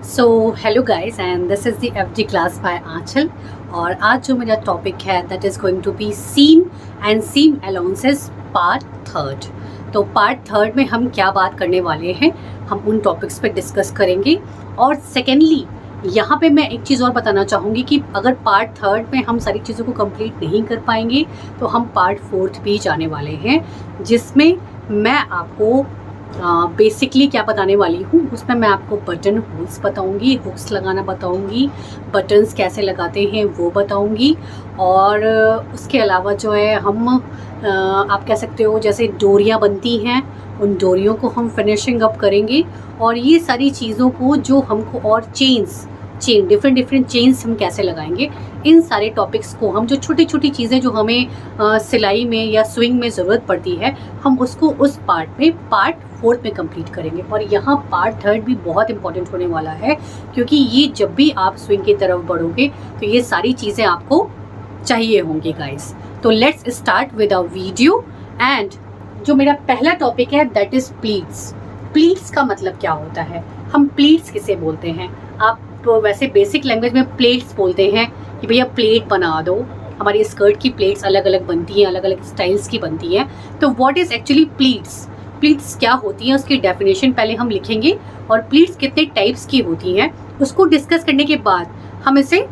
So hello guys and this is the FD class by Aanchal. और आज जो मेरा टॉपिक है that is going to be seam and seam allowances part third. तो part third में हम क्या बात करने वाले हैं, हम उन टॉपिक्स पे डिस्कस करेंगे। और सेकेंडली यहाँ पे मैं एक चीज़ और बताना चाहूँगी कि अगर पार्ट थर्ड में हम सारी चीज़ों को कंप्लीट नहीं कर पाएंगे तो हम पार्ट फोर्थ भी जाने वाले हैं, जिसमें मैं आपको बेसिकली क्या बताने वाली हूँ। उसमें मैं आपको बटन होल्स बताऊँगी, हुक्स लगाना बताऊँगी, बटन्स कैसे लगाते हैं वो बताऊँगी। और उसके अलावा जो है हम आप कह सकते हो जैसे डोरियाँ बनती हैं, उन डोरियों को हम फिनिशिंग अप करेंगे। और ये सारी चीज़ों को जो हमको और चेन डिफरेंट चेन्स हम कैसे लगाएंगे, इन सारे टॉपिक्स को हम जो छोटी छोटी चीज़ें जो हमें सिलाई में या स्विंग में ज़रूरत पड़ती है, हम उसको उस पार्ट में पार्ट फोर्थ में कंप्लीट करेंगे। और यहाँ पार्ट थर्ड भी बहुत इंपॉर्टेंट होने वाला है, क्योंकि ये जब भी आप स्विंग की तरफ बढ़ोगे तो ये सारी चीज़ें आपको चाहिए होंगी गाइस। तो let's start with a video. And जो मेरा पहला टॉपिक है दैट इज़ प्लीट्स। प्लीट्स का मतलब क्या होता है, हम प्लीट्स किसे बोलते हैं? आप तो वैसे बेसिक लैंग्वेज में प्लेट्स बोलते हैं कि भैया प्लेट बना दो। हमारी स्कर्ट की प्लेट्स अलग अलग बनती हैं, अलग अलग स्टाइल्स की बनती हैं। तो what is actually pleats? Pleats क्या होती हैं उसकी डेफिनेशन पहले हम लिखेंगे, और प्लीट्स कितने टाइप्स की होती हैं उसको डिस्कस करने के बाद हम इसे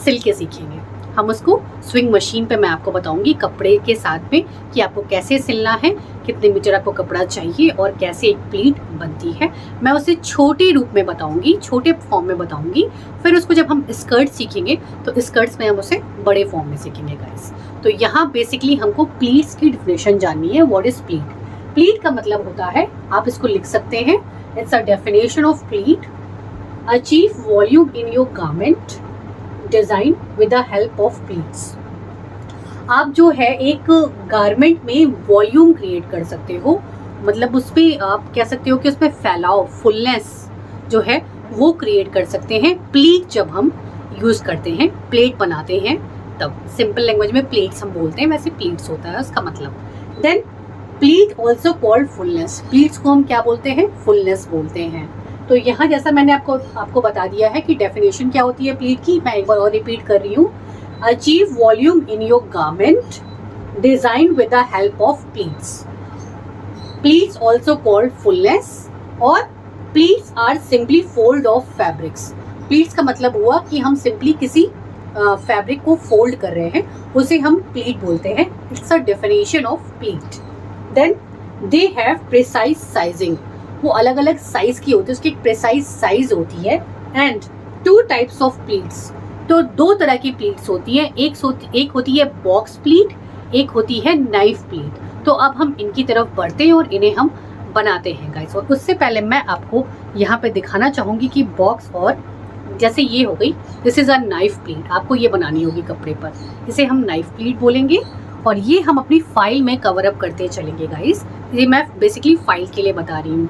सिल के सीखेंगे। हम उसको स्विंग मशीन पे मैं आपको बताऊंगी कपड़े के साथ में कि आपको कैसे सिलना है, कितने मीटर आपको कपड़ा चाहिए और कैसे एक प्लीट बनती है। मैं उसे छोटे रूप में बताऊंगी, छोटे फॉर्म में बताऊंगी। फिर उसको जब हम स्कर्ट सीखेंगे तो स्कर्ट्स में हम उसे बड़े फॉर्म में सीखेंगे गाइस। तो यहाँ बेसिकली हमको प्लीट्स की डिफिनेशन जाननी है। What is pleat? प्लीट का मतलब होता है, आप इसको लिख सकते हैं, it's a definition of pleat, achieve volume in your garment design with the help of pleats. आप जो है एक गारमेंट में वॉल्यूम क्रिएट कर सकते हो, मतलब उसमें आप कह सकते हो कि उसमें फैलाव, फुलनेस जो है वो क्रिएट कर सकते हैं प्लीट जब हम यूज़ करते हैं, प्लेट बनाते हैं तब। सिंपल लैंग्वेज में प्लेट्स हम बोलते हैं, वैसे प्लीट्स होता है उसका मतलब। Then pleat also called fullness. Pleats को हम क्या बोलते हैं? फुलनेस बोलते हैं। तो यहाँ जैसा मैंने आपको बता दिया है कि डेफिनेशन क्या होती है प्लीट की, मैं एक बार और रिपीट कर रही हूँ। Achieve volume in your garment design with the help of pleats. Pleats also called fullness, और pleats are simply fold of fabrics. Pleats का मतलब हुआ कि हम सिंपली किसी फैब्रिक को फोल्ड कर रहे हैं, उसे हम प्लीट बोलते हैं। It's a definition of pleat. Then they have precise sizing. वो अलग अलग साइज की होती है, उसकी एक प्रिसाइज साइज होती है। And two types of pleats. तो दो तरह की प्लीट्स होती है, एक होती है बॉक्स प्लीट, एक होती है नाइफ प्लीट। तो अब हम इनकी तरफ बढ़ते हैं और इन्हें हम बनाते हैं गाइस। और उससे पहले मैं आपको यहाँ पे दिखाना चाहूँगी कि बॉक्स, और जैसे ये हो गई, this is a knife pleat, आपको ये बनानी होगी कपड़े पर, इसे हम नाइफ प्लीट बोलेंगे। और ये हम अपनी फाइल में कवर अप करते चलेंगे गाइस, ये मैं बेसिकली फाइल के लिए बता रही हूँ।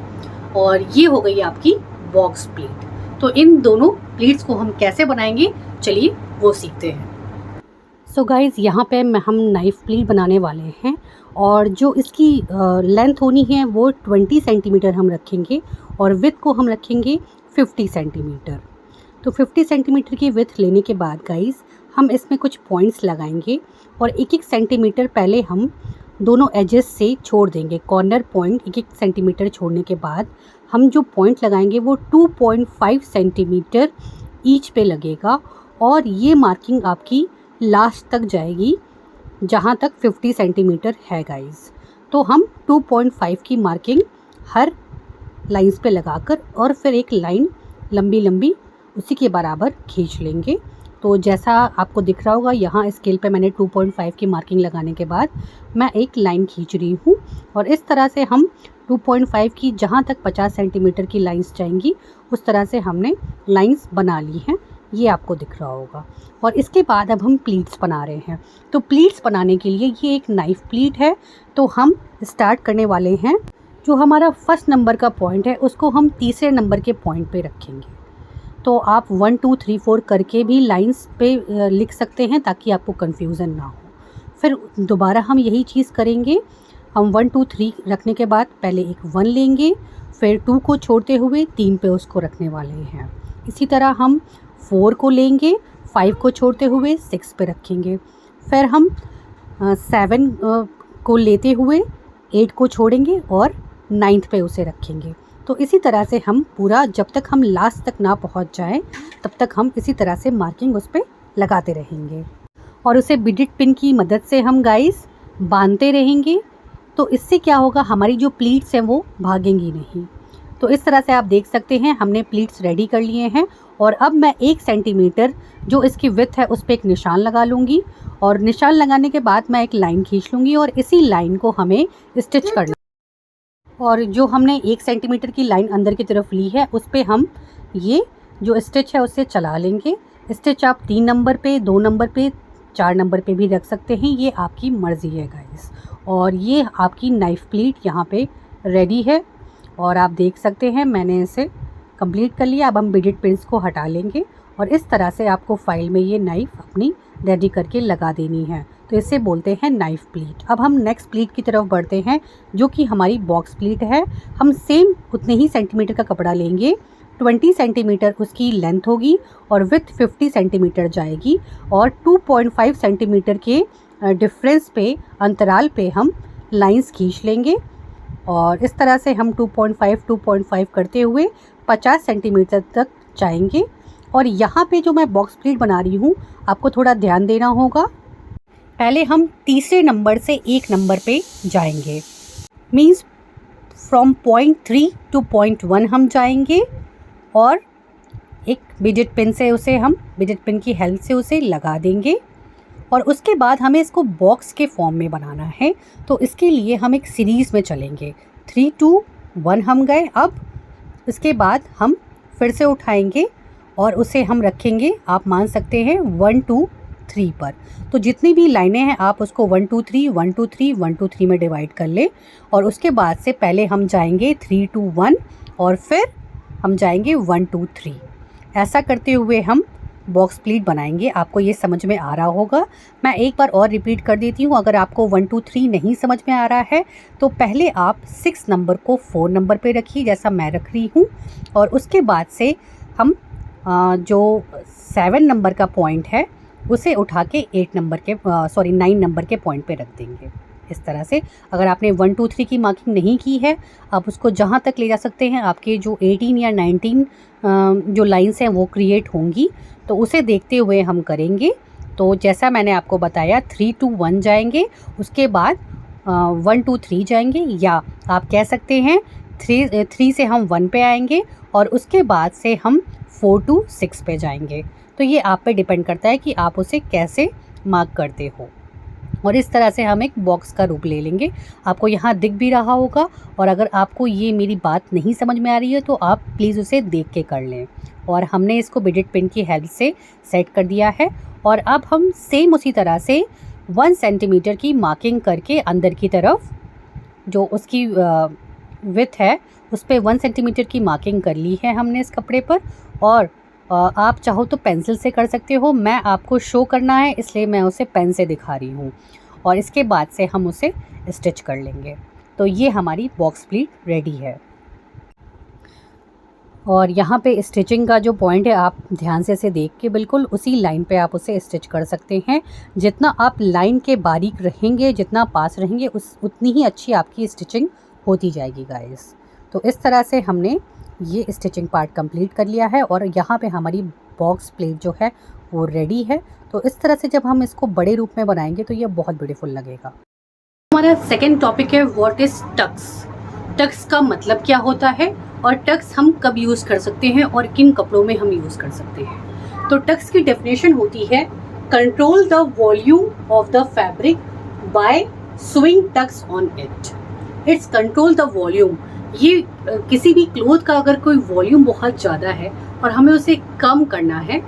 और ये हो गई आपकी बॉक्स प्लीट। तो इन दोनों प्लीट्स को हम कैसे बनाएंगे, चलिए वो सीखते हैं। सो गाइस यहाँ पे हम नाइफ प्लीट बनाने वाले हैं, और जो इसकी लेंथ होनी है वो 20 सेंटीमीटर हम रखेंगे, और विथ को हम रखेंगे 50 सेंटीमीटर। तो 50 सेंटीमीटर की विथ लेने के बाद गाइस हम इसमें कुछ पॉइंट्स लगाएंगे, और एक एक सेंटीमीटर पहले हम दोनों एजेस से छोड़ देंगे। कॉर्नर पॉइंट एक एक सेंटीमीटर छोड़ने के बाद हम जो पॉइंट लगाएंगे वो 2.5 सेंटीमीटर ईच पे लगेगा, और ये मार्किंग आपकी लास्ट तक जाएगी जहाँ तक 50 सेंटीमीटर है गाइस। तो हम 2.5 की मार्किंग हर लाइंस पे लगाकर और फिर एक लाइन लंबी लंबी उसी के बराबर खींच लेंगे। तो जैसा आपको दिख रहा होगा यहाँ स्केल पे मैंने 2.5 की मार्किंग लगाने के बाद मैं एक लाइन खींच रही हूँ, और इस तरह से हम 2.5 की जहाँ तक 50 सेंटीमीटर की लाइंस जाएंगी उस तरह से हमने लाइंस बना ली हैं, ये आपको दिख रहा होगा। और इसके बाद अब हम प्लीट्स बना रहे हैं। तो प्लीट्स बनाने के लिए ये एक नाइफ प्लीट है, तो हम स्टार्ट करने वाले हैं। जो हमारा फर्स्ट नंबर का पॉइंट है उसको हम तीसरे नंबर के पॉइंट पे रखेंगे। तो आप 1 2 3 4 करके भी लाइंस पे लिख सकते हैं ताकि आपको कन्फ्यूज़न ना हो। फिर दोबारा हम यही चीज़ करेंगे। हम 1 2 3 रखने के बाद पहले एक 1 लेंगे, फिर 2 को छोड़ते हुए 3 पे उसको रखने वाले हैं, इसी तरह हम 4 को लेंगे, 5 को छोड़ते हुए 6 पे रखेंगे। फिर हम 7 को लेते हुए 8 को छोड़ेंगे और 9th पे उसे रखेंगे। तो इसी तरह से हम पूरा, जब तक हम लास्ट तक ना पहुंच जाएं तब तक हम इसी तरह से मार्किंग उस पर लगाते रहेंगे और उसे बिडिट पिन की मदद से हम गाइस बांधते रहेंगे। तो इससे क्या होगा, हमारी जो प्लीट्स हैं वो भागेंगी नहीं। तो इस तरह से आप देख सकते हैं हमने प्लीट्स रेडी कर लिए हैं और अब मैं 1 सेंटीमीटर जो इसकी विड्थ है उस पर एक निशान लगा लूँगी और निशान लगाने के बाद मैं एक लाइन खींच लूँगी और इसी लाइन को हमें स्टिच करना। और जो हमने 1 सेंटीमीटर की लाइन अंदर की तरफ ली है उस पर हम ये जो स्टिच है उससे चला लेंगे। स्टिच आप 3 नंबर पे, 2 नंबर पे, 4 नंबर पे भी रख सकते हैं, ये आपकी मर्ज़ी है गाइस। और ये आपकी नाइफ़ प्लीट यहाँ पे रेडी है और आप देख सकते हैं मैंने इसे कंप्लीट कर लिया। अब हम बिडिट पिन्स को हटा लेंगे और इस तरह से आपको फाइल में ये नाइफ़ अपनी रेडी करके लगा देनी है। तो इसे बोलते हैं नाइफ़ प्लीट। अब हम नेक्स्ट प्लीट की तरफ बढ़ते हैं जो कि हमारी बॉक्स प्लीट है। हम सेम उतने ही सेंटीमीटर का कपड़ा लेंगे, 20 सेंटीमीटर उसकी लेंथ होगी और विथ 50 सेंटीमीटर जाएगी और 2.5 सेंटीमीटर के डिफरेंस पे, अंतराल पे हम लाइंस खींच लेंगे और इस तरह से हम 2.5 करते हुए 50 सेंटीमीटर तक जाएंगे। और यहाँ पे जो मैं बॉक्स प्लीट बना रही हूँ आपको थोड़ा ध्यान देना होगा। पहले हम तीसरे नंबर से 1 नंबर पे जाएंगे, means from point 3 to point 1 हम जाएंगे और एक बिडिट पिन से उसे हम बिडिट पिन की हेल्प से उसे लगा देंगे और उसके बाद हमें इसको बॉक्स के फॉर्म में बनाना है। तो इसके लिए हम एक सीरीज़ में चलेंगे, 3 2 1 हम गए। अब इसके बाद हम फिर से उठाएंगे और उसे हम रखेंगे, आप मान सकते हैं 1 2 3 पर। तो जितनी भी लाइनें हैं आप उसको 1 2 3 1 2 3 1 2 3 में डिवाइड कर ले और उसके बाद से पहले हम जाएंगे 3 2 1 और फिर हम जाएंगे 1 2 3। ऐसा करते हुए हम बॉक्स प्लीट बनाएंगे। आपको ये समझ में आ रहा होगा। मैं एक बार और रिपीट कर देती हूँ, अगर आपको 1 2 3 नहीं समझ में आ रहा है तो पहले आप 6 नंबर को 4 नंबर पे रखिए जैसा मैं रख रही हूँ और उसके बाद से हम जो 7 नंबर का पॉइंट है उसे उठा के 9 नंबर के पॉइंट पे रख देंगे। इस तरह से अगर आपने 1 2 3 की मार्किंग नहीं की है आप उसको जहाँ तक ले जा सकते हैं। आपके जो 18 या 19 जो लाइंस हैं वो क्रिएट होंगी तो उसे देखते हुए हम करेंगे। तो जैसा मैंने आपको बताया 3 2 1 जाएंगे, उसके बाद 1 2 3 जाएंगे, या आप कह सकते हैं 3 से हम 1 पे आएंगे और उसके बाद से हम 4 to 6 पे जाएंगे। तो ये आप पे डिपेंड करता है कि आप उसे कैसे मार्क करते हो और इस तरह से हम एक बॉक्स का रूप ले लेंगे। आपको यहाँ दिख भी रहा होगा और अगर आपको ये मेरी बात नहीं समझ में आ रही है तो आप प्लीज़ उसे देख के कर लें। और हमने इसको बिडिट पिन की हेल्प से सेट कर दिया है और अब हम सेम उसी तरह से 1 सेंटीमीटर की मार्किंग करके अंदर की तरफ जो उसकी विड्थ है उस पर 1 सेंटीमीटर की मार्किंग कर ली है हमने इस कपड़े पर। और आप चाहो तो पेंसिल से कर सकते हो, मैं आपको शो करना है इसलिए मैं उसे पेन से दिखा रही हूँ और इसके बाद से हम उसे स्टिच कर लेंगे। तो ये हमारी बॉक्स प्लीट रेडी है। और यहाँ पे स्टिचिंग का जो पॉइंट है आप ध्यान से इसे देख के बिल्कुल उसी लाइन पे आप उसे स्टिच कर सकते हैं। जितना आप लाइन के बारीक रहेंगे, जितना पास रहेंगे, उतनी ही अच्छी आपकी स्टिचिंग होती जाएगी गाइस। तो इस तरह से हमने ये स्टिचिंग पार्ट कंप्लीट कर लिया है और यहाँ पे हमारी बॉक्स प्लेट जो है वो रेडी है। तो इस तरह से जब हम इसको बड़े रूप में बनाएंगे तो ये बहुत ब्यूटीफुल लगेगा। हमारा सेकेंड टॉपिक है व्हाट इज़ टक्स। टक्स का मतलब क्या होता है और टक्स हम कब यूज़ कर सकते हैं और किन कपड़ों में हम यूज़ कर सकते हैं। तो टक्स की डेफिनेशन होती है control the volume of the fabric by swing tucks on it. It's control the volume. ये किसी भी क्लोथ का अगर कोई वॉल्यूम बहुत ज़्यादा है और हमें उसे कम करना है,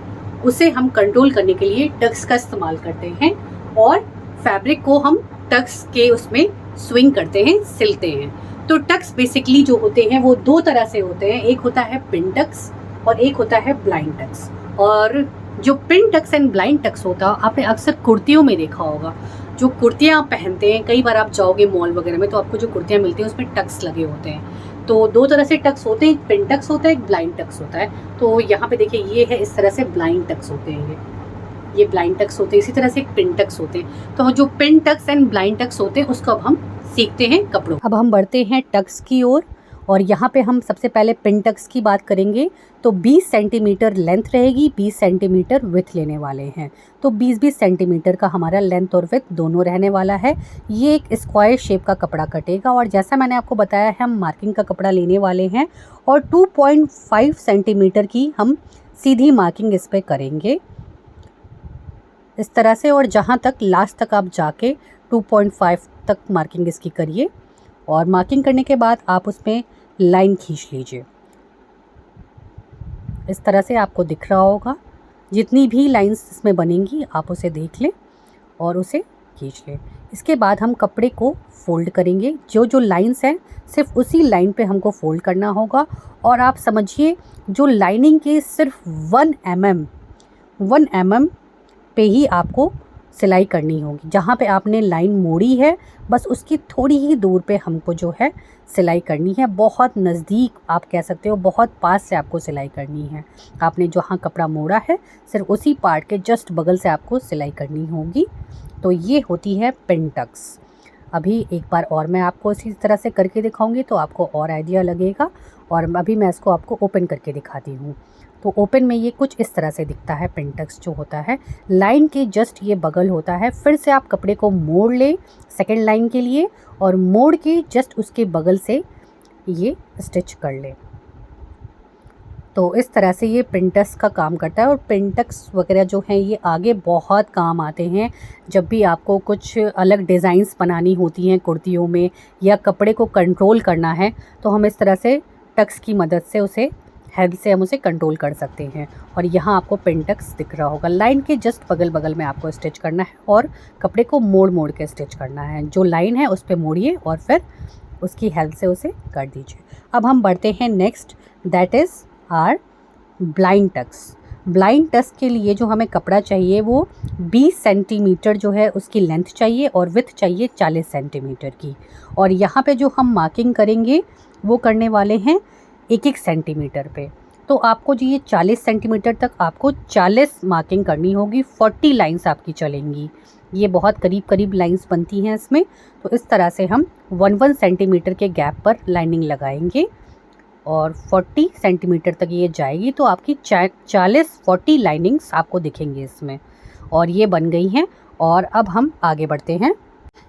उसे हम कंट्रोल करने के लिए टक्स का इस्तेमाल करते हैं और फैब्रिक को हम टक्स के उसमें स्विंग करते हैं, सिलते हैं। तो टक्स बेसिकली जो होते हैं वो 2 तरह से होते हैं, एक होता है पिन टक्स और एक होता है ब्लाइंड टक्स। और जो pin tucks and blind tucks होता है आपने अक्सर कुर्तियों में देखा होगा। जो कुर्तियाँ आप पहनते हैं, कई बार आप जाओगे मॉल वगैरह में तो आपको जो कुर्तियाँ मिलती हैं उसमें टक्स लगे होते हैं। तो दो तरह से टक्स होते हैं, एक पिन टक्स होता है, एक ब्लाइंड टक्स होता है। तो यहाँ पे देखिए ये है, इस तरह से ब्लाइंड टक्स होते हैं, ये ब्लाइंड टक्स होते हैं। इसी तरह से एक पिन टक्स होते हैं। तो जो pin tucks and blind tucks होते हैं उसको अब हम सीखते हैं कपड़ों। अब हम बढ़ते हैं टक्स की ओर, और यहाँ पे हम सबसे पहले पिन टक्स की बात करेंगे। तो 20 सेंटीमीटर लेंथ रहेगी, 20 सेंटीमीटर विथ लेने वाले हैं। तो 20-20 सेंटीमीटर का हमारा लेंथ और विथ दोनों रहने वाला है। ये एक स्क्वायर शेप का कपड़ा कटेगा, और जैसा मैंने आपको बताया है हम मार्किंग का कपड़ा लेने वाले हैं, और 2.5 सेंटीमीटर की हम सीधी मार्किंग इस पर करेंगे इस तरह से। और जहाँ तक लास्ट तक आप जाके 2.5 तक मार्किंग इसकी करिए, और मार्किंग करने के बाद आप उसमें लाइन खींच लीजिए। इस तरह से आपको दिख रहा होगा, जितनी भी लाइंस इसमें बनेंगी आप उसे देख लें और उसे खींच लें। इसके बाद हम कपड़े को फोल्ड करेंगे। जो जो लाइंस हैं सिर्फ उसी लाइन पे हमको फोल्ड करना होगा। और आप समझिए जो लाइनिंग के सिर्फ 1 mm पे ही आपको सिलाई करनी होगी। जहाँ पे आपने लाइन मोड़ी है बस उसकी थोड़ी ही दूर पे हमको जो है सिलाई करनी है। बहुत नज़दीक आप कह सकते हो, बहुत पास से आपको सिलाई करनी है। आपने जहाँ कपड़ा मोड़ा है सिर्फ उसी पार्ट के जस्ट बगल से आपको सिलाई करनी होगी। तो ये होती है पिन टक्स। अभी एक बार और मैं आपको इसी तरह से करके दिखाऊंगी तो आपको और आइडिया लगेगा। और अभी मैं इसको आपको ओपन करके दिखाती हूँ। तो ओपन में ये कुछ इस तरह से दिखता है। पिन टक्स जो होता है लाइन के जस्ट ये बगल होता है। फिर से आप कपड़े को मोड़ लें सेकेंड लाइन के लिए, और मोड़ के जस्ट उसके बगल से ये स्टिच कर लें। तो इस तरह से ये पिन टक्स का काम करता है। और पिन टक्स वगैरह जो हैं ये आगे बहुत काम आते हैं। जब भी आपको कुछ अलग डिज़ाइंस बनानी होती हैं कुर्तियों में, या कपड़े को कंट्रोल करना है, तो हम इस तरह से टक्स की मदद से उसे हेल्प से हम उसे कंट्रोल कर सकते हैं। और यहाँ आपको पिन टक्स दिख रहा होगा। लाइन के जस्ट बगल बगल में आपको स्टिच करना है, और कपड़े को मोड़ मोड़ के स्टिच करना है। जो लाइन है उस पर मोड़िए और फिर उसकी हेल्प से उसे कर दीजिए। अब हम बढ़ते हैं next, that is our blind tucks. Blind tucks के लिए जो हमें कपड़ा चाहिए वो 20 सेंटीमीटर जो है उसकी लेंथ चाहिए, और विथ चाहिए 40 सेंटीमीटर की। और यहाँ पे जो हम मार्किंग करेंगे वो करने वाले हैं 1-1 सेंटीमीटर पे। तो आपको जो ये 40 सेंटीमीटर तक आपको 40 मार्किंग करनी होगी। 40 लाइंस आपकी चलेंगी। ये बहुत करीब करीब लाइंस बनती हैं इसमें। तो इस तरह से हम 1-1 सेंटीमीटर के गैप पर लाइनिंग लगाएंगे, और 40 सेंटीमीटर तक ये जाएगी। तो आपकी 40 लाइनिंग्स आपको दिखेंगी इसमें। और ये बन गई हैं। और अब हम आगे बढ़ते हैं।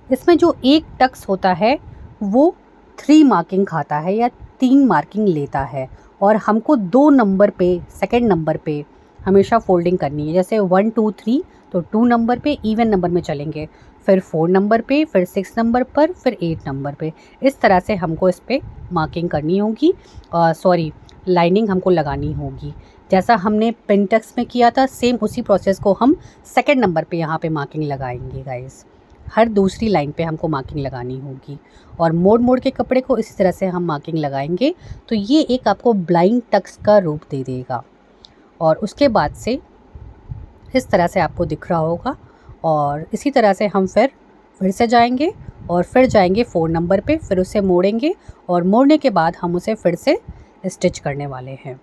इसमें जो एक टक्स होता है वो 3 मार्किंग खाता है या 3 मार्किंग लेता है, और हमको 2 नंबर पे, सेकंड नंबर पे हमेशा फोल्डिंग करनी है। जैसे 1 2 3 तो 2 नंबर पे इवन नंबर में चलेंगे, फिर 4 नंबर पे, फिर 6 नंबर पर, फिर 8 नंबर पे। इस तरह से हमको इस पर मार्किंग करनी होगी, लाइनिंग हमको लगानी होगी। जैसा हमने पिन टक्स में किया था सेम उसी प्रोसेस को हम सेकंड नंबर पे यहाँ पे मार्किंग लगाएंगे गाइस। हर दूसरी लाइन पे हमको मार्किंग लगानी होगी, और मोड़ मोड़ के कपड़े को इसी तरह से हम मार्किंग लगाएंगे। तो ये एक आपको ब्लाइंड टक्स का रूप दे देगा। और उसके बाद से इस तरह से आपको दिख रहा होगा। और इसी तरह से हम फिर से जाएंगे, और फिर जाएंगे 4 नंबर पे, फिर उसे मोड़ेंगे, और मोड़ने के बाद हम उसे फिर से स्टिच करने वाले हैं।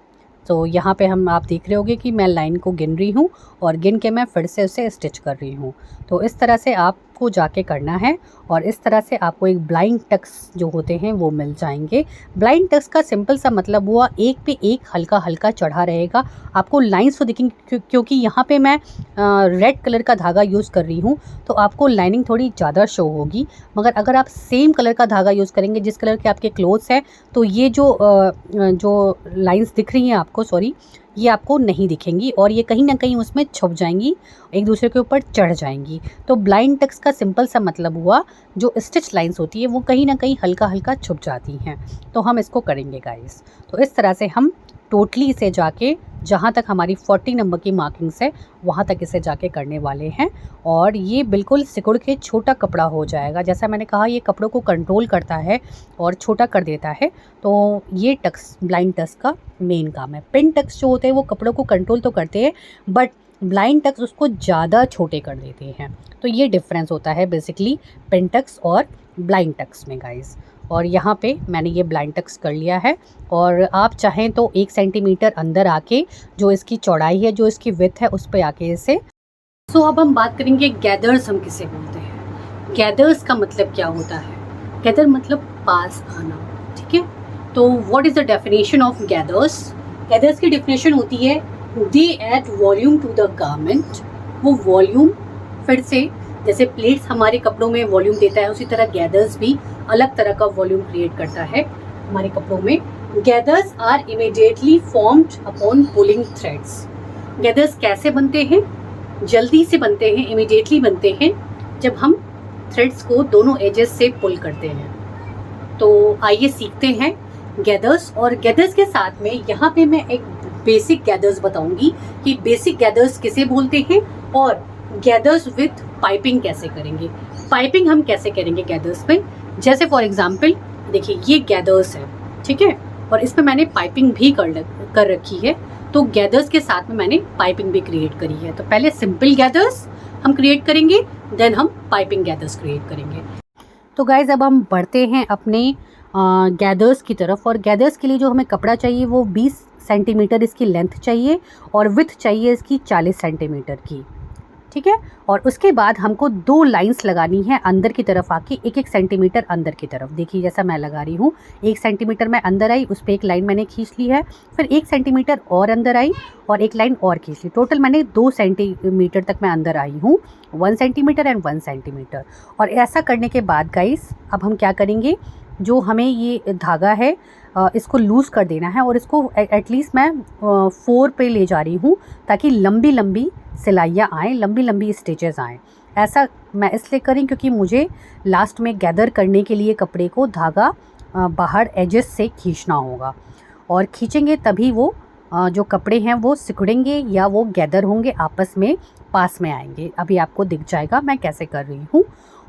तो यहाँ पे हम आप देख रहे होंगे कि मैं लाइन को गिन रही हूँ, और गिन के मैं फिर से उसे स्टिच कर रही हूँ। तो इस तरह से आपको जाके करना है, और इस तरह से आपको एक ब्लाइंड टक्स जो होते हैं वो मिल जाएंगे। ब्लाइंड टक्स का सिंपल सा मतलब हुआ एक पे एक हल्का हल्का चढ़ा रहेगा। आपको लाइंस तो दिखेंगी, क्योंकि यहाँ पे मैं रेड कलर का धागा यूज़ कर रही हूँ तो आपको लाइनिंग थोड़ी ज़्यादा शो होगी। मगर अगर आप सेम कलर का धागा यूज़ करेंगे जिस कलर के आपके क्लोथ्स हैं, तो ये जो लाइंस दिख रही हैं आपको, ये आपको नहीं दिखेंगी, और ये कहीं ना कहीं उसमें छुप जाएंगी, एक दूसरे के ऊपर चढ़ जाएंगी। तो ब्लाइंड टक्स का सिंपल सा मतलब हुआ जो स्टिच लाइंस होती है वो कहीं ना कहीं हल्का हल्का छुप जाती हैं। तो हम इसको करेंगे गाइस। तो इस तरह से हम टोटली इसे जाके जहाँ तक हमारी 40 नंबर की मार्किंग्स है वहाँ तक इसे जाके करने वाले हैं, और ये बिल्कुल सिकुड़ के छोटा कपड़ा हो जाएगा। जैसा मैंने कहा ये कपड़ों को कंट्रोल करता है और छोटा कर देता है। तो ये टक्स ब्लाइंड टक्स का मेन काम है। पिन टक्स जो होते हैं वो कपड़ों को कंट्रोल तो करते हैं, बट ब्लाइंड टक्स उसको ज़्यादा छोटे कर देते हैं। तो ये डिफरेंस होता है बेसिकली पिन टक्स और ब्लाइंड टक्स में गाइस। और यहाँ पे मैंने ये ब्लाइंड टक्स कर लिया है। और आप चाहें तो 1 सेंटीमीटर अंदर आके जो इसकी चौड़ाई है, जो इसकी विड्थ है, उस पे आके इसे अब हम बात करेंगे गैदर्स हम किसे बोलते हैं। गैदर्स का मतलब क्या होता है? गैदर मतलब पास आना, ठीक है। तो what is the definition of gathers? Gathers की डेफिनेशन होती है they add volume to the garment. वो वॉल्यूम, फिर से जैसे प्लेट्स हमारे कपड़ों में वॉल्यूम देता है, उसी तरह गैदर्स भी अलग तरह का वॉल्यूम क्रिएट करता है हमारे कपड़ों में। Gathers are immediately formed upon pulling threads. Gathers कैसे बनते हैं? जल्दी से बनते हैं, इमीडिएटली बनते हैं जब हम थ्रेड्स को दोनों एजेस से पुल करते हैं। तो आइए सीखते हैं गैदर्स। और गैदर्स के साथ में यहाँ पे मैं एक बेसिक गैदर्स बताऊंगी कि बेसिक गैदर्स किसे बोलते हैं और गैदर्स विथ पाइपिंग कैसे करेंगे। पाइपिंग हम कैसे करेंगे गैदर्स पे? जैसे फॉर एग्जांपल देखिए ये गैदर्स है, ठीक है, और इसमें मैंने पाइपिंग भी कर रखी है। तो गैदर्स के साथ में मैंने पाइपिंग भी क्रिएट करी है। तो पहले सिंपल गैदर्स हम क्रिएट करेंगे, देन हम पाइपिंग गैदर्स क्रिएट करेंगे। तो गाइज अब हम बढ़ते हैं अपने गैदर्स की तरफ। और गैदर्स के लिए जो हमें कपड़ा चाहिए वो 20 सेंटीमीटर इसकी लेंथ चाहिए और विड्थ चाहिए इसकी 40 सेंटीमीटर की, ठीक है। और उसके बाद हमको 2 लाइंस लगानी है अंदर की तरफ आके, 1-1 सेंटीमीटर अंदर की तरफ। देखिए जैसा मैं लगा रही हूँ, 1 सेंटीमीटर मैं अंदर आई, उस पर एक लाइन मैंने खींच ली है, फिर 1 सेंटीमीटर और अंदर आई और एक लाइन और खींच ली। टोटल मैंने 2 सेंटीमीटर तक मैं अंदर आई हूँ, 1 सेंटीमीटर एंड 1 सेंटीमीटर। और ऐसा करने के बाद गाइस अब हम क्या करेंगे, जो हमें ये धागा है इसको लूज़ कर देना है और इसको एटलीस्ट मैं 4 पे ले जा रही हूँ ताकि लंबी लंबी सिलाइयाँ आएँ, लंबी लंबी स्टिचेस आएँ। ऐसा मैं इसलिए करी क्योंकि मुझे लास्ट में गैदर करने के लिए कपड़े को धागा बाहर एजेस से खींचना होगा और खींचेंगे तभी वो जो कपड़े हैं वो सिकुड़ेंगे या वो गैदर होंगे, आपस में पास में आएंगे। अभी आपको दिख जाएगा मैं कैसे कर रही हूँ।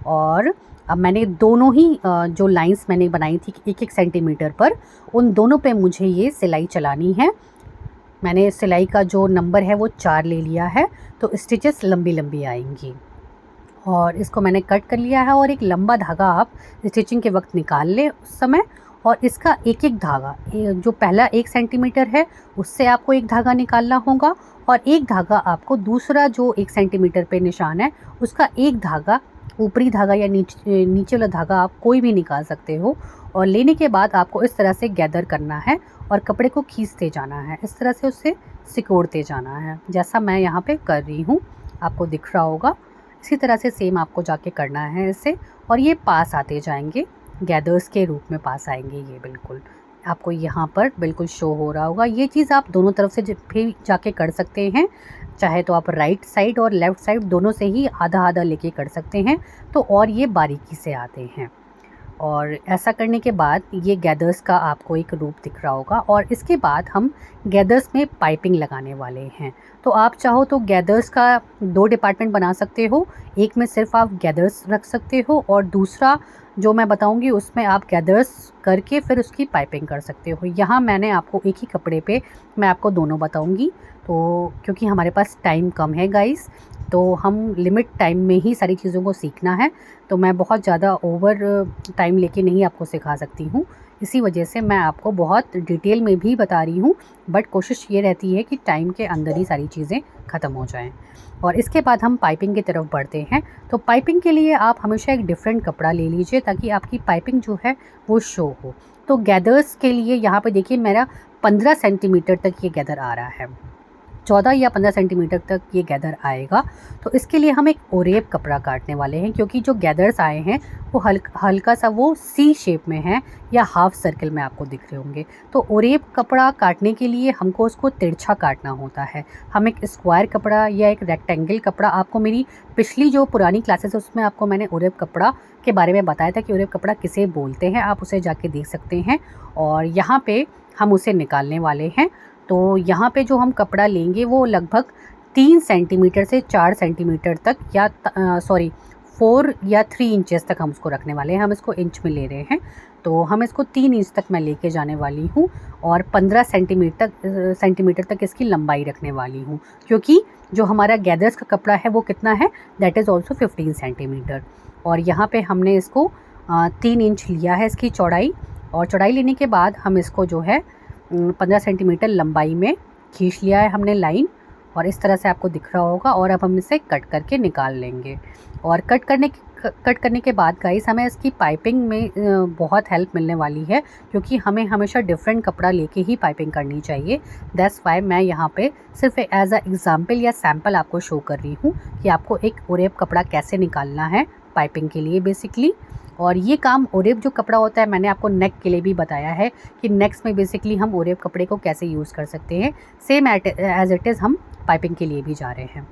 और अब मैंने दोनों ही जो लाइंस मैंने बनाई थी 1-1 सेंटीमीटर पर, उन दोनों पे मुझे ये सिलाई चलानी है। मैंने सिलाई का जो नंबर है वो 4 ले लिया है, तो स्टिचेस लंबी लंबी आएंगी। और इसको मैंने कट कर लिया है और एक लंबा धागा आप स्टिचिंग के वक्त निकाल लें उस समय। और इसका एक धागा, जो पहला 1 सेंटीमीटर है उससे आपको एक धागा निकालना होगा और एक धागा आपको दूसरा जो 1 सेंटीमीटर पे निशान है उसका एक धागा, ऊपरी धागा या नीचे वाला धागा आप कोई भी निकाल सकते हो। और लेने के बाद आपको इस तरह से गैदर करना है और कपड़े को खींचते जाना है, इस तरह से उससे सिकोड़ते जाना है, जैसा मैं यहाँ पे कर रही हूँ, आपको दिख रहा होगा। इसी तरह से सेम आपको जाके करना है इससे, और ये पास आते जाएंगे, गैदर्स के रूप में पास आएंगे। ये बिल्कुल आपको यहाँ पर बिल्कुल शो हो रहा होगा। ये चीज़ आप दोनों तरफ से भी जाके कर सकते हैं, चाहे तो आप राइट साइड और लेफ़्ट साइड दोनों से ही आधा आधा लेके कर सकते हैं, तो और ये बारीकी से आते हैं। और ऐसा करने के बाद ये गैदर्स का आपको एक रूप दिख रहा होगा। और इसके बाद हम गैदर्स में पाइपिंग लगाने वाले हैं। तो आप चाहो तो गैदर्स का 2 डिपार्टमेंट बना सकते हो, एक में सिर्फ आप गैदर्स रख सकते हो और दूसरा जो मैं बताऊंगी उसमें आप गैदर्स करके फिर उसकी पाइपिंग कर सकते हो। यहाँ मैंने आपको एक ही कपड़े पे मैं आपको दोनों बताऊंगी, तो क्योंकि हमारे पास टाइम कम है गाइस, तो हम लिमिट टाइम में ही सारी चीज़ों को सीखना है, तो मैं बहुत ज़्यादा ओवर टाइम लेके नहीं आपको सिखा सकती हूँ। इसी वजह से मैं आपको बहुत डिटेल में भी बता रही हूँ, बट कोशिश ये रहती है कि टाइम के अंदर ही सारी चीज़ें ख़त्म हो जाएं। और इसके बाद हम पाइपिंग की तरफ बढ़ते हैं। तो पाइपिंग के लिए आप हमेशा एक डिफरेंट कपड़ा ले लीजिए ताकि आपकी पाइपिंग जो है वो शो हो। तो गैदर्स के लिए यहाँ पे देखिए मेरा 15 सेंटीमीटर तक ये गैदर आ रहा है, 14 या 15 सेंटीमीटर तक ये गैदर आएगा। तो इसके लिए हम एक ओरेब कपड़ा काटने वाले हैं, क्योंकि जो गैदर्स आए हैं वो हल्का सा वो सी शेप में है या हाफ सर्कल में आपको दिख रहे होंगे। तो ओरेब कपड़ा काटने के लिए हमको उसको तिरछा काटना होता है। हम एक स्क्वायर कपड़ा या एक रेक्टेंगल कपड़ा, आपको मेरी पिछली जो पुरानी क्लासेस है उसमें आपको मैंने ओरेब कपड़ा के बारे में बताया था कि ओरेब कपड़ा किसे बोलते हैं, आप उसे जाके देख सकते हैं। और यहाँ पे हम उसे निकालने वाले हैं। तो यहाँ पे जो हम कपड़ा लेंगे वो लगभग 3 सेंटीमीटर से 4 सेंटीमीटर तक या 4 या 3 इंचेस तक हम उसको रखने वाले हैं। हम इसको इंच में ले रहे हैं, तो हम इसको 3 इंच तक मैं लेके जाने वाली हूँ और 15 सेंटीमीटर तक इसकी लंबाई रखने वाली हूँ, क्योंकि जो हमारा गैदर्स का कपड़ा है वो कितना है, दैट इज़ ऑल्सो 15 सेंटीमीटर। और यहाँ पे हमने इसको 3 इंच लिया है इसकी चौड़ाई। और चौड़ाई लेने के बाद हम इसको जो है 15 सेंटीमीटर लंबाई में खींच लिया है हमने लाइन, और इस तरह से आपको दिख रहा होगा। और अब हम इसे कट करके निकाल लेंगे। और कट करने के बाद गाइस हमें इसकी पाइपिंग में बहुत हेल्प मिलने वाली है, क्योंकि हमें हमेशा डिफरेंट कपड़ा लेके ही पाइपिंग करनी चाहिए। दैट्स वाई मैं यहाँ पे सिर्फ एज अ एग्जाम्पल या सैम्पल आपको शो कर रही हूँ कि आपको एक ओरेब कपड़ा कैसे निकालना है पाइपिंग के लिए बेसिकली। और ये काम ओरेब जो कपड़ा होता है, मैंने आपको नेक के लिए भी बताया है कि नेक्स में बेसिकली हम ओरेब कपड़े को कैसे यूज़ कर सकते हैं। सेम एज इट इज़ हम पाइपिंग के लिए भी जा रहे हैं।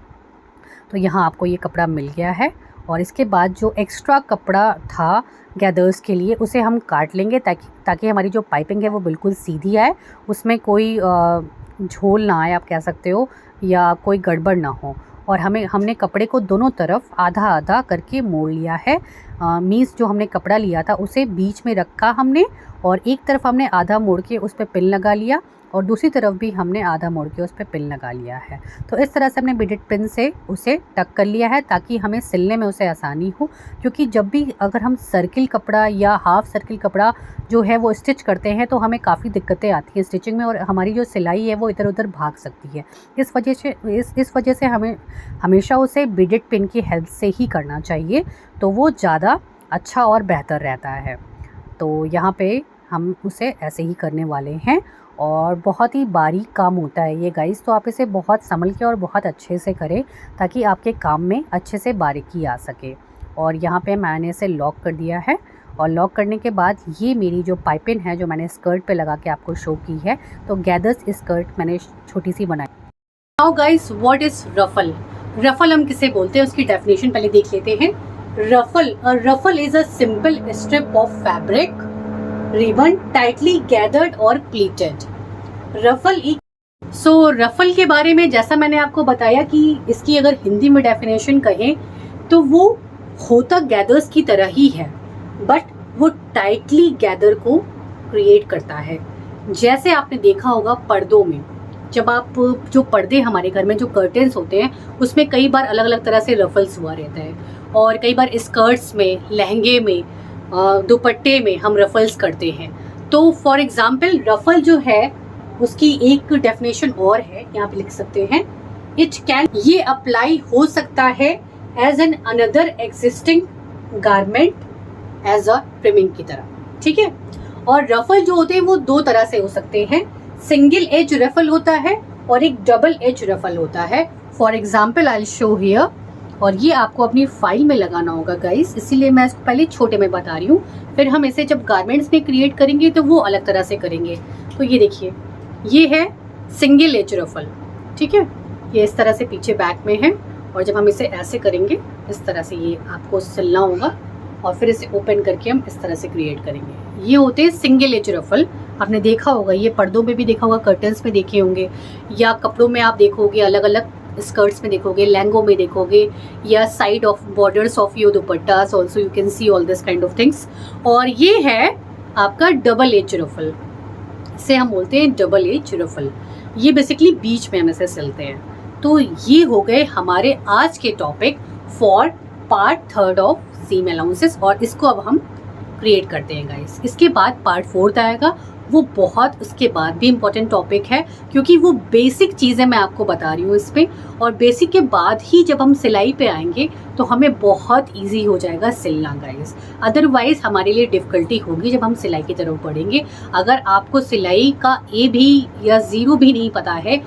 तो यहाँ आपको ये कपड़ा मिल गया है, और इसके बाद जो एक्स्ट्रा कपड़ा था गैदर्स के लिए उसे हम काट लेंगे, ताकि हमारी जो पाइपिंग है वो बिल्कुल सीधी आए, उसमें कोई झोल ना आए आप कह सकते हो, या कोई गड़बड़ ना हो। और हमने कपड़े को दोनों तरफ आधा आधा करके मोड़ लिया है। मीन्स जो हमने कपड़ा लिया था उसे बीच में रखा हमने, और एक तरफ हमने आधा मोड़ के उस पर पिन लगा लिया, और दूसरी तरफ भी हमने आधा मोड़ के उस पर पिन लगा लिया है। तो इस तरह से हमने बिडेड पिन से उसे टक कर लिया है, ताकि हमें सिलने में उसे आसानी हो। क्योंकि जब भी अगर हम सर्किल कपड़ा या हाफ सर्किल कपड़ा जो है वो स्टिच करते हैं, तो हमें काफ़ी दिक्कतें आती हैं स्टिचिंग में, और हमारी जो सिलाई है वो इधर उधर भाग सकती है। इस वजह से हमें हमेशा उसे बिडेड पिन की हेल्प से ही करना चाहिए, तो वो ज़्यादा अच्छा और बेहतर रहता है। तो यहाँ पे हम उसे ऐसे ही करने वाले हैं, और बहुत ही बारीक काम होता है ये गाइस। तो आप इसे बहुत संभल के और बहुत अच्छे से करें, ताकि आपके काम में अच्छे से बारीकी आ सके। और यहाँ पे मैंने इसे लॉक कर दिया है, और लॉक करने के बाद ये मेरी जो पाइपिंग है जो मैंने स्कर्ट पे लगा के आपको शो की है, तो गैदर्स स्कर्ट मैंने छोटी सी बनाई। Now guys, what is ruffle? Ruffle हम किसे बोलते हैं उसकी डेफिनेशन पहले देख लेते हैं। Ruffle is a simple strip of fabric, ribbon tightly gathered और प्लीटेड। रफल के बारे में जैसा मैंने आपको बताया कि इसकी अगर हिंदी में डेफिनेशन कहें तो वो होता गैदर्स की तरह ही है, बट वो टाइटली गैदर को क्रिएट करता है। जैसे आपने देखा होगा पर्दों में, जब आप जो पर्दे हमारे घर में जो कर्टेन्स होते हैं उसमें कई बार अलग अलग तरह से रफल्स हुआ रहता है, और कई बार स्कर्ट्स में, लहंगे में, दुपट्टे में हम रफल्स करते हैं। तो फॉर एग्जाम्पल रफल जो है उसकी एक डेफिनेशन और है, यहाँ पे लिख सकते हैं, ये अप्लाई हो सकता है as an another existing garment as a trimming की तरह, ठीक है। और रफल जो होते हैं वो दो तरह से हो सकते हैं, सिंगल एज रफल होता है और एक डबल एज रफल होता है। For example I will show here, और ये आपको अपनी फाइल में लगाना होगा गाइस, इसीलिए मैं इसको पहले छोटे में बता रही हूँ, फिर हम इसे जब गारमेंट्स में क्रिएट करेंगे तो वो अलग तरह से करेंगे। तो ये देखिए, ये है सिंगल एज रफल, ठीक है। ये इस तरह से पीछे बैक में है, और जब हम इसे ऐसे करेंगे इस तरह से ये आपको सिलना होगा, और फिर इसे ओपन करके हम इस तरह से क्रिएट करेंगे। ये होते हैं सिंगल एज रफल। आपने देखा होगा, ये पर्दों में भी देखा होगा, कर्टन्स में देखे होंगे, या कपड़ों में आप देखोगे, अलग अलग स्कर्ट्स में देखोगे, लहंगों में देखोगे, या side of borders of your दुपट्टास also you can see all this kind of things. और ये है आपका डबल एज रफल, इसे हम बोलते हैं डबल एज रफल। ये बेसिकली बीच में हम इसे सिलते हैं। तो ये हो गए हमारे आज के topic for part 3 of seam allowances, और इसको अब हम क्रिएट करते हैं गाइस। इसके बाद पार्ट 4 आएगा, वो बहुत उसके बाद भी इम्पोर्टेंट टॉपिक है, क्योंकि वो बेसिक चीज़ें मैं आपको बता रही हूँ इस पर, और बेसिक के बाद ही जब हम सिलाई पे आएंगे तो हमें बहुत इजी हो जाएगा सिलना गाइस। अदरवाइज हमारे लिए डिफ़िकल्टी होगी जब हम सिलाई की तरफ बढ़ेंगे। अगर आपको सिलाई का ए भी या ज़ीरो भी नहीं पता है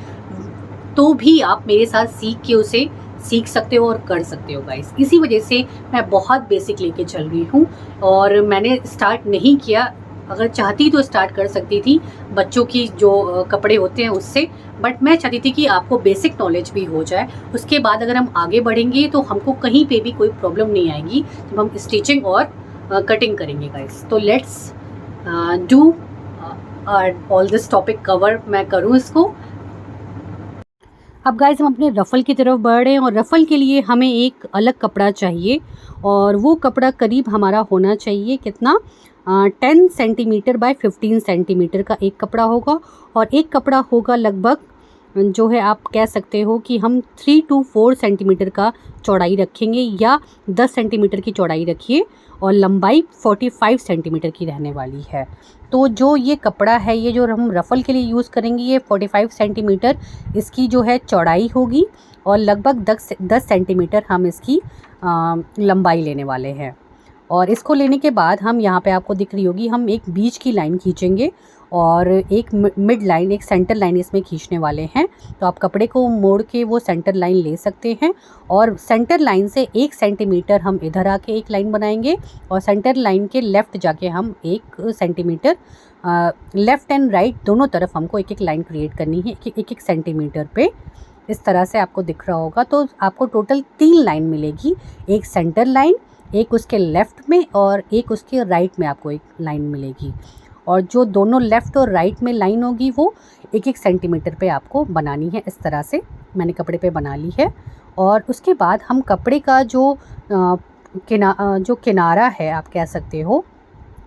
तो भी आप मेरे साथ सीख के उसे सीख सकते हो और कर सकते हो गाइस। इसी वजह से मैं बहुत बेसिक लेके चल रही हूँ, और मैंने स्टार्ट नहीं किया, अगर चाहती तो स्टार्ट कर सकती थी बच्चों की जो कपड़े होते हैं उससे, बट मैं चाहती थी कि आपको बेसिक नॉलेज भी हो जाए। उसके बाद अगर हम आगे बढ़ेंगे तो हमको कहीं पे भी कोई प्रॉब्लम नहीं आएगी जब हम स्टिचिंग और कटिंग करेंगे गाइस। तो let's do all this topic cover, मैं करूँ इसको। अब गाइस हम अपने रफ़ल की तरफ बढ़ रहे हैं, और रफ़ल के लिए हमें एक अलग कपड़ा चाहिए, और वो कपड़ा करीब हमारा होना चाहिए कितना, 10 सेंटीमीटर बाय 15 सेंटीमीटर का एक कपड़ा होगा, और एक कपड़ा होगा लगभग जो है आप कह सकते हो कि हम 3 to 4 सेंटीमीटर का चौड़ाई रखेंगे, या 10 सेंटीमीटर की चौड़ाई रखिए और लंबाई 45 सेंटीमीटर की रहने वाली है। तो जो ये कपड़ा है, ये जो हम रफ़ल के लिए यूज़ करेंगे, ये 45 सेंटीमीटर इसकी जो है चौड़ाई होगी और लगभग 10 सेंटीमीटर हम इसकी लंबाई लेने वाले हैं। और इसको लेने के बाद हम यहाँ पे आपको दिख रही होगी, हम एक बीच की लाइन खींचेंगे और एक मिड लाइन, एक सेंटर लाइन इसमें खींचने वाले हैं। तो आप कपड़े को मोड़ के वो सेंटर लाइन ले सकते हैं और सेंटर लाइन से 1 सेंटीमीटर हम इधर आके एक लाइन बनाएंगे और सेंटर लाइन के लेफ़्ट जाके हम 1 सेंटीमीटर, लेफ़्ट एंड राइट दोनों तरफ हमको एक एक लाइन क्रिएट करनी है, एक एक सेंटीमीटर पे। इस तरह से आपको दिख रहा होगा। तो आपको टोटल 3 लाइन मिलेगी, एक सेंटर लाइन, एक उसके लेफ़्ट में और एक उसके राइट में आपको एक लाइन मिलेगी। और जो दोनों लेफ़्ट और राइट में लाइन होगी वो 1-1 सेंटीमीटर पे आपको बनानी है। इस तरह से मैंने कपड़े पे बना ली है। और उसके बाद हम कपड़े का जो किनारा है आप कह सकते हो,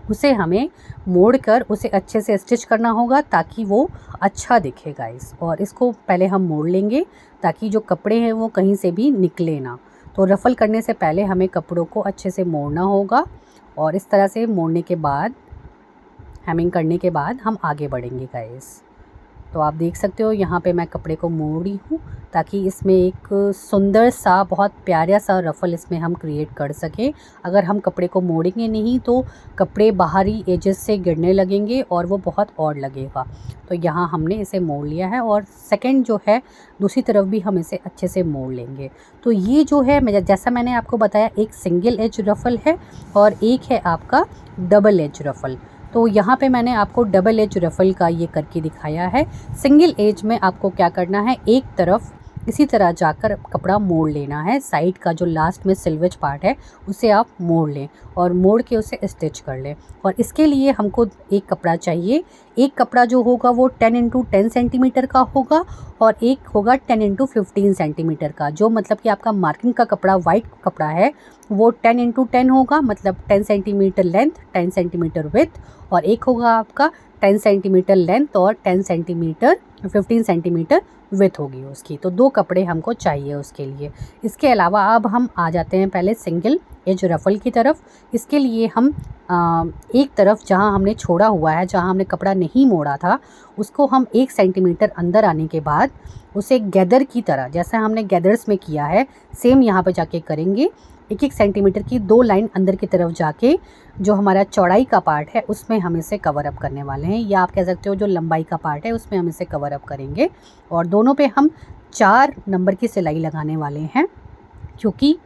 उसे हमें मोड़ कर उसे अच्छे से स्टिच करना होगा ताकि वो अच्छा दिखे गाइस। और इसको पहले हम मोड़ लेंगे ताकि जो कपड़े हैं वो कहीं से भी निकले ना। तो रफ़ल करने से पहले हमें कपड़ों को अच्छे से मोड़ना होगा और इस तरह से मोड़ने के बाद, हेमिंग करने के बाद हम आगे बढ़ेंगे गाइस। तो आप देख सकते हो यहाँ पे मैं कपड़े को मोड़ रही हूँ ताकि इसमें एक सुंदर सा, बहुत प्यारा सा रफ़ल इसमें हम क्रिएट कर सकें। अगर हम कपड़े को मोड़ेंगे नहीं तो कपड़े बाहरी एजेस से गिरने लगेंगे और वो बहुत ऑड लगेगा। तो यहाँ हमने इसे मोड़ लिया है और सेकंड जो है दूसरी तरफ भी हम इसे अच्छे से मोड़ लेंगे। तो ये जो है, जैसा मैंने आपको बताया, एक सिंगल एज रफ़ल है और एक है आपका डबल एज रफ़ल। तो यहाँ पे मैंने आपको डबल एज रफ़ल का ये करके दिखाया है। सिंगल एज में आपको क्या करना है, एक तरफ इसी तरह जाकर कपड़ा मोड़ लेना है। साइड का जो लास्ट में सिल्वेज पार्ट है उसे आप मोड़ लें और मोड़ के उसे स्टिच कर लें। और इसके लिए हमको एक कपड़ा चाहिए। एक कपड़ा जो होगा वो 10 × 10 सेंटीमीटर का होगा और एक होगा 10 × 15 सेंटीमीटर का। जो मतलब कि आपका मार्किंग का कपड़ा, वाइट कपड़ा है, वो 10 × 10 होगा, मतलब 10 सेंटीमीटर लेंथ, 10 सेंटीमीटर विड्थ। और एक होगा आपका 10 सेंटीमीटर लेंथ और 15 सेंटीमीटर विड्थ होगी उसकी। तो 2 कपड़े हमको चाहिए उसके लिए। इसके अलावा अब हम आ जाते हैं पहले सिंगल एज रफ़ल की तरफ। इसके लिए हम एक तरफ जहां हमने छोड़ा हुआ है, जहां हमने कपड़ा नहीं मोड़ा था, उसको हम 1 सेंटीमीटर अंदर आने के बाद उसे गैदर की तरह, जैसा हमने गैदर्स में किया है, सेम यहाँ पे जाके करेंगे। 1-1 सेंटीमीटर की 2 लाइन अंदर की तरफ जाके जो हमारा चौड़ाई का पार्ट है उसमें हम इसे कवर अप करने वाले हैं, या आप कह सकते हो जो लंबाई का पार्ट है उसमें हम इसे कवर अप करेंगे। और दोनों पे हम 4 नंबर की सिलाई लगाने वाले हैं, क्योंकि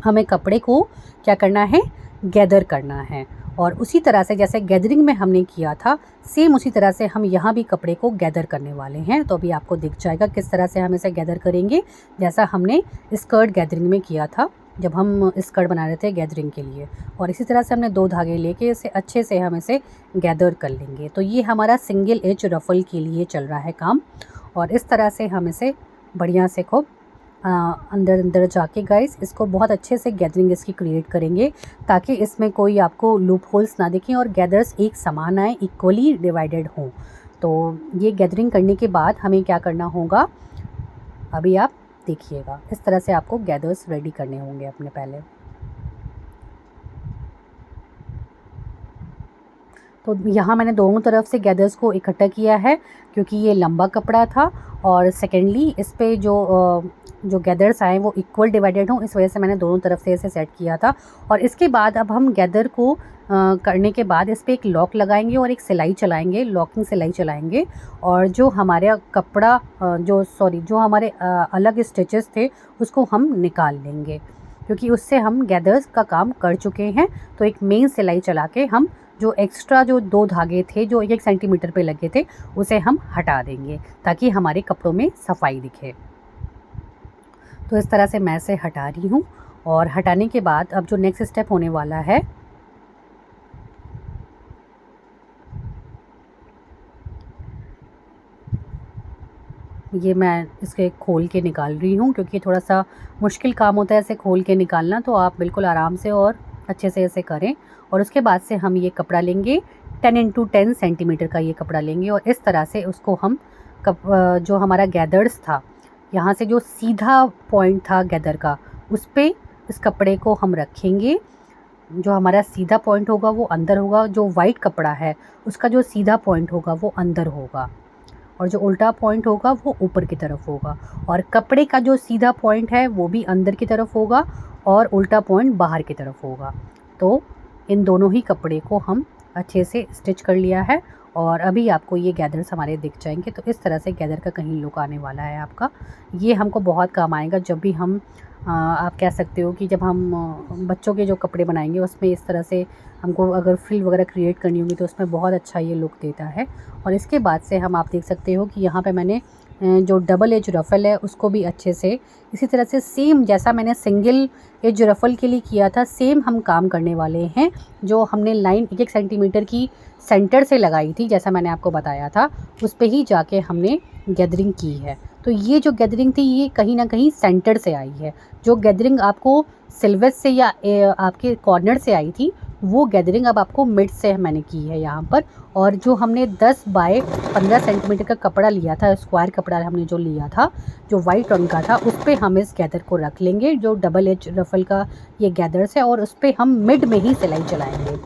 हमें कपड़े को क्या करना है, गैदर करना है। और उसी तरह से जैसे गैदरिंग में हमने किया था, सेम उसी तरह से हम यहाँ भी कपड़े को गैदर करने वाले हैं। तो अभी आपको दिख जाएगा किस तरह से हम इसे गैदर करेंगे, जैसा हमने स्कर्ट गैदरिंग में किया था जब हम स्कर्ट बना रहे थे गैदरिंग के लिए। और इसी तरह से हमने 2 धागे लेके इसे अच्छे से हम इसे गैदर कर लेंगे। तो ये हमारा सिंगल एज रफ़ल के लिए चल रहा है काम। और इस तरह से हम इसे बढ़िया से खूब अंदर जाके गाइस इसको बहुत अच्छे से गैदरिंग इसकी क्रिएट करेंगे ताकि इसमें कोई आपको लूप होल्स ना दिखें और गैदर्स एक समान आए, इक्वली डिवाइडेड हों। तो ये गैदरिंग करने के बाद हमें क्या करना होगा, अभी आप देखिएगा। इस तरह से आपको गैदर्स रेडी करने होंगे अपने पहले। तो यहाँ मैंने दोनों तरफ से गैदर्स को इकट्ठा किया है क्योंकि ये लंबा कपड़ा था और सेकेंडली इस पे जो गैदर्स आए वो इक्वल डिवाइडेड हों, इस वजह से मैंने दोनों तरफ से इसे सेट किया था। और इसके बाद अब हम गैदर को करने के बाद इस पर एक लॉक लगाएंगे और एक सिलाई चलाएंगे, लॉकिंग सिलाई चलाएंगे। और जो हमारा कपड़ा जो हमारे अलग स्टिचेस थे उसको हम निकाल लेंगे, क्योंकि उससे हम गैदर्स का काम कर चुके हैं। तो एक मेन सिलाई चला के हम जो एक्स्ट्रा जो 2 धागे थे जो 1 सेंटीमीटर पे लगे थे उसे हम हटा देंगे ताकि हमारे कपड़ों में सफाई दिखे। तो इस तरह से मैं इसे हटा रही हूँ। और हटाने के बाद अब जो नेक्स्ट स्टेप होने वाला है, ये मैं इसके खोल के निकाल रही हूँ क्योंकि थोड़ा सा मुश्किल काम होता है इसे खोल के निकालना। तो आप बिल्कुल आराम से और अच्छे से इसे करें। और उसके बाद से हम ये कपड़ा लेंगे, 10 × 10 सेंटीमीटर का ये कपड़ा लेंगे और इस तरह से उसको हम जो हमारा गैदर्स था, यहाँ से जो सीधा पॉइंट था गैदर का, उस पे इस कपड़े को हम रखेंगे। जो हमारा सीधा पॉइंट होगा वो अंदर होगा, जो वाइट कपड़ा है उसका जो सीधा पॉइंट होगा वो अंदर होगा, और जो उल्टा पॉइंट होगा वो ऊपर की तरफ होगा। और कपड़े का जो सीधा पॉइंट है वो भी अंदर की तरफ होगा और उल्टा पॉइंट बाहर की तरफ होगा। तो इन दोनों ही कपड़े को हम अच्छे से स्टिच कर लिया है, और अभी आपको ये गैदर्स हमारे दिख जाएंगे। तो इस तरह से गैदर का कहीं लुक आने वाला है आपका। ये हमको बहुत काम आएगा जब भी हम आप कह सकते हो कि जब हम बच्चों के जो कपड़े बनाएंगे उसमें इस तरह से हमको अगर फ्रिल वगैरह क्रिएट करनी होगी तो उसमें बहुत अच्छा ये लुक देता है। और इसके बाद से हम आप देख सकते हो कि यहाँ पे मैंने जो डबल एज रफ़ल है उसको भी अच्छे से इसी तरह से सेम जैसा मैंने सिंगल एज रफ़ल के लिए किया था, सेम हम काम करने वाले हैं। जो हमने लाइन 1-1 सेंटीमीटर की सेंटर से लगाई थी, जैसा मैंने आपको बताया था, उस पे ही जाके हमने गैदरिंग की है। तो ये जो गैदरिंग थी ये कहीं ना कहीं सेंटर से आई है। जो गैदरिंग आपको सिल्वेट से या आपके कॉर्नर से आई थी, वो गैदरिंग अब आपको मिड से मैंने की है यहाँ पर। और जो हमने 10 बाय 15 सेंटीमीटर का कपड़ा लिया था, स्क्वायर कपड़ा हमने जो लिया था, जो वाइट रंग का था, उस पर हम इस गैदर को रख लेंगे, जो डबल एज रफ़ल का ये गैदर्स है, और उस पर हम मिड में ही सिलाई चलाएंगे।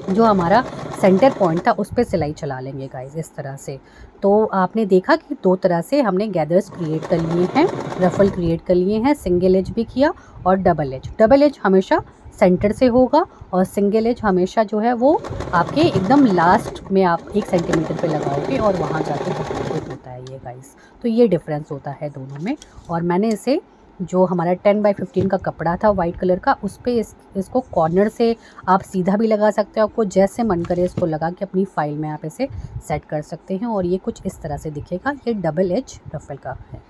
जो हमारा सेंटर पॉइंट था उस पर सिलाई चला लेंगे गाइस, इस तरह से। तो आपने देखा कि 2 तरह से हमने गैदर्स क्रिएट कर लिए हैं, रफ़ल क्रिएट कर लिए हैं, सिंगल एज भी किया और डबल एज। डबल एज हमेशा सेंटर से होगा और सिंगल एज हमेशा जो है वो आपके एकदम लास्ट में आप 1 सेंटीमीटर पे लगाओगे और वहाँ जाके कंप्लीट होता है ये गाइस। तो ये डिफरेंस होता है दोनों में। और मैंने इसे जो हमारा 10 बाय 15 का कपड़ा था वाइट कलर का, उस पे इसको कॉर्नर से आप सीधा भी लगा सकते हो, आपको जैसे मन करे इसको लगा के अपनी फाइल में आप इसे सेट कर सकते हैं। और ये कुछ इस तरह से दिखेगा, ये डबल एज रफ़ल का है।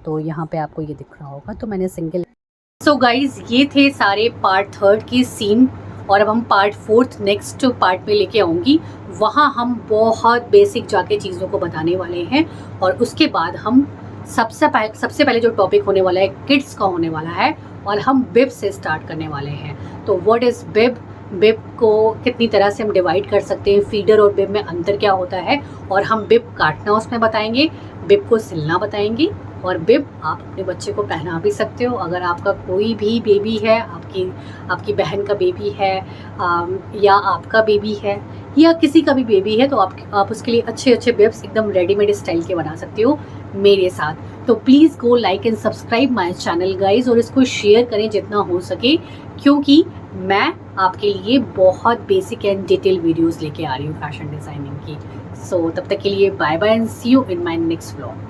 तो यहाँ पे आपको ये दिख रहा होगा। तो मैंने सिंगल। सो गाइज, ये थे सारे पार्ट 3 की सीन, और अब हम पार्ट 4 नेक्स्ट पार्ट में लेके आऊँगी। वहाँ हम बहुत बेसिक जाके चीज़ों को बताने वाले हैं, और उसके बाद हम सबसे पहले जो टॉपिक होने वाला है किड्स का होने वाला है, और हम बिब से स्टार्ट करने वाले हैं। तो व्हाट इज़ बिब, बिब को कितनी तरह से हम डिवाइड कर सकते हैं, फीडर और बिब में अंतर क्या होता है, और हम बिब काटना उसमें बताएंगे, बिब को सिलना बताएंगे, और बिब आप अपने बच्चे को पहना भी सकते हो। अगर आपका कोई भी बेबी है, आपकी बहन का बेबी है, या आपका बेबी है, या किसी का भी बेबी है, तो आप उसके लिए अच्छे अच्छे बिब्स एकदम रेडीमेड स्टाइल के बना सकते हो मेरे साथ। तो please go like and subscribe my channel guys, और इसको शेयर करें जितना हो सके, क्योंकि मैं आपके लिए बहुत बेसिक एंड डिटेल वीडियोस लेके आ रही हूँ फैशन डिज़ाइनिंग की। सो तब तक के लिए bye bye and see you in my next vlog.